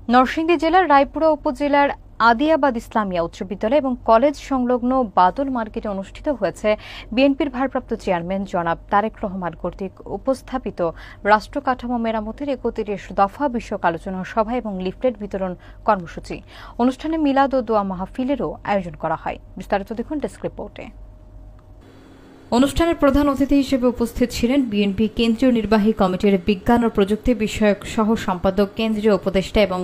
নরসিংদী জেলার রায়পুরা উপজেলার আদিয়াবাদ ইসলামিয়া উচ্চ বিদ্যালয় এবং কলেজ সংলগ্ন বাদল মার্কেটে অনুষ্ঠিত হয়েছে বিএনপির ভারপ্রাপ্ত চেয়ারম্যান জনাব তারেক রহমান কর্তৃক উপস্থাপিত রাষ্ট্র কাঠামো মেরামতের ৩১ দফা বিষয়ক আলোচনা সভা এবং লিফলেট বিতরণ কর্মসূচি। অনুষ্ঠানে মিলাদ ও দোয়া মাহফিলেরও আয়োজন করা হয়। বিস্তারিত দেখুন ডেস্ক রিপোর্টে। অনুষ্ঠানের প্রধান অতিথি হিসেবে উপস্থিত ছিলেন বিএনপি কেন্দ্রীয় নির্বাহী কমিটির বিজ্ঞান ও প্রযুক্তি বিষয়ক সহ সম্পাদক কেন্দ্রীয় উপদেষ্টা এবং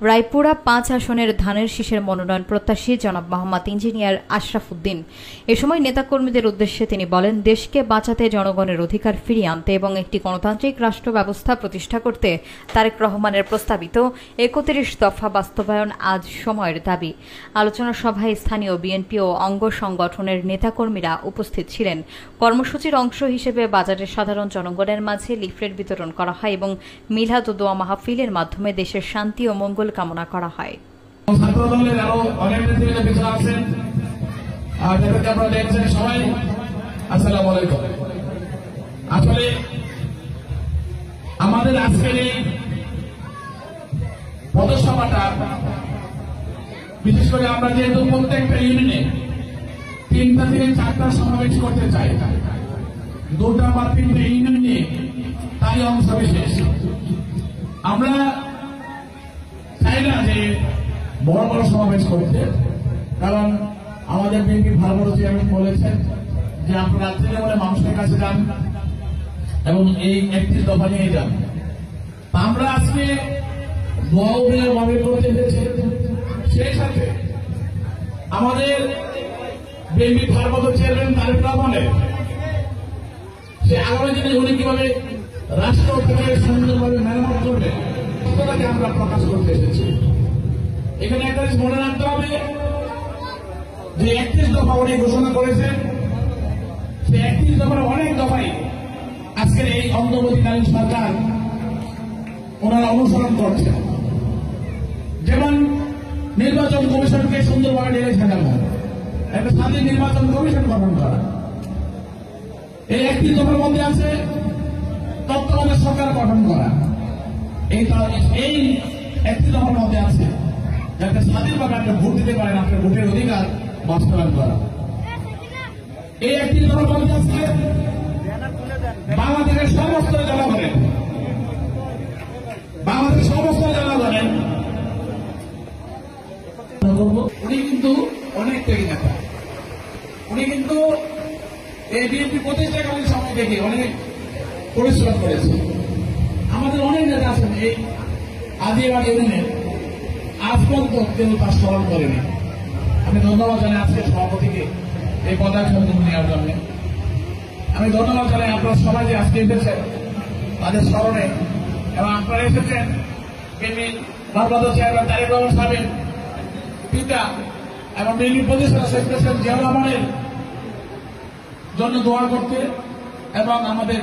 রায়পুরা ৫ আসনের ধানের শীষের মনোনয়ন প্রত্যাশী জনাব মোহাম্মদ ইঞ্জিনিয়ার আশরাফ উদ্দিন। এ সময় নেতাকর্মীদের উদ্দেশ্যে তিনি বলেন, দেশকে বাঁচাতে, জনগণের অধিকার ফিরিয়ে আনতে এবং একটি গণতান্ত্রিক রাষ্ট্র ব্যবস্থা প্রতিষ্ঠা করতে তারেক রহমানের প্রস্তাবিত ৩১ দফা বাস্তবায়ন আজ সময়ের দাবি। আলোচনা সভায় স্থানীয় বিএনপি ও অঙ্গ সংগঠনের নেতাকর্মীরা উপস্থিত ছিলেন। কর্মসূচির অংশ হিসেবে বাজারের সাধারণ জনগণের মাঝে লিফলেট বিতরণ করা হয় এবং মিলাদ ও দোয়া মাহফিলের মাধ্যমে দেশের শান্তি ও মঙ্গল কামনা করা হয়। আমাদের আজকের এই পথসভাটা বিশেষ করে আমরা যেহেতু প্রত্যেকটা ইউনিয়নে ৩টা থেকে ৪টা সমাবেশ করতে চাই, ২টা বা ৩টে ইউনিয়ন নিয়ে তাই অংশ বিশেষ। আমরা চাই না যে বড় বড় সমাবেশ করতে, কারণ আমাদের বিএনপি ভারপ্রাপ্ত চেয়ারম্যান বলেছেন যে আপনারা রাত্রে বলে মানুষের কাছে যান এবং এই ৩১ দফা নিয়ে যান। আমরা আজকে ভাবে করতে এসেছি, সেই সাথে আমাদের বিএনপি ভারপ্রাপ্ত চেয়ারম্যান তারেক রহমানের সে আগামী দিনে উনি কিভাবে রাষ্ট্রকে সুন্দরভাবে মেরামত করবে সেটাকে আমরা প্রকাশ করতে এসেছি। এখানে একটা জিনিস মনে রাখতে হবে যে ৩১ দফা উনি ঘোষণা করেছেন, সে ৩১ দফার অনেক দফাই আজকের এই অন্তর্বর্তীকালীন সরকার ওনারা অনুসরণ করছেন। যেমন নির্বাচন কমিশনকে সুন্দরভাবে ঢেলে সাজানো, একটা স্বাধীন নির্বাচন কমিশন গঠন করা, এই ৩১ দফার মধ্যে আছে তত্ত্বাবধায়ক সরকার গঠন করা, এই ৩১ দফার মধ্যে আছে যাতে স্বাধীনভাবে আপনি ভোট দিতে পারেন, আপনার ভোটের অধিকার বাস্তবায়ন করা। এই ৩১ দফার মধ্যে আছে বাংলাদেশের সমস্ত জনগণের উনি কিন্তু অনেক ত্যাগী নেতা, উনি কিন্তু এই বিএনপি প্রতিষ্ঠাকালীন সময় থেকে অনেক পরিশ্রম করেছে। আমাদের অনেক নেতা আছেন এই আদিবাদ ইউনিয়নের, আজ পর্যন্ত কেউ তার স্মরণ করেনি। আমি ধন্যবাদ জানাই আজকে সভাপতিকে এই পদার্থ নেওয়ার জন্য। আমি ধন্যবাদ জানাই আপনারা সবাই যে আজকে এসেছেন তাদের স্মরণে, এবং আপনারা এসেছেন বিএনপি ভারপ্রাপ্ত চেয়ারম্যান তারেক রহমান সাহেবের পিতা এবং বিএনপি প্রতিষ্ঠাতা শেখ প্রেসিডেন্ট জিয়াউর রহমানের জন্য দোয়া করতে এবং আমাদের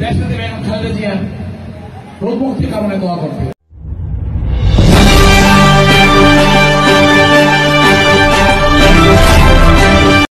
দেশনেত্রী বেগম খালেদা জিয়ার রোগ মুক্তি কামনায় দোয়া করতে।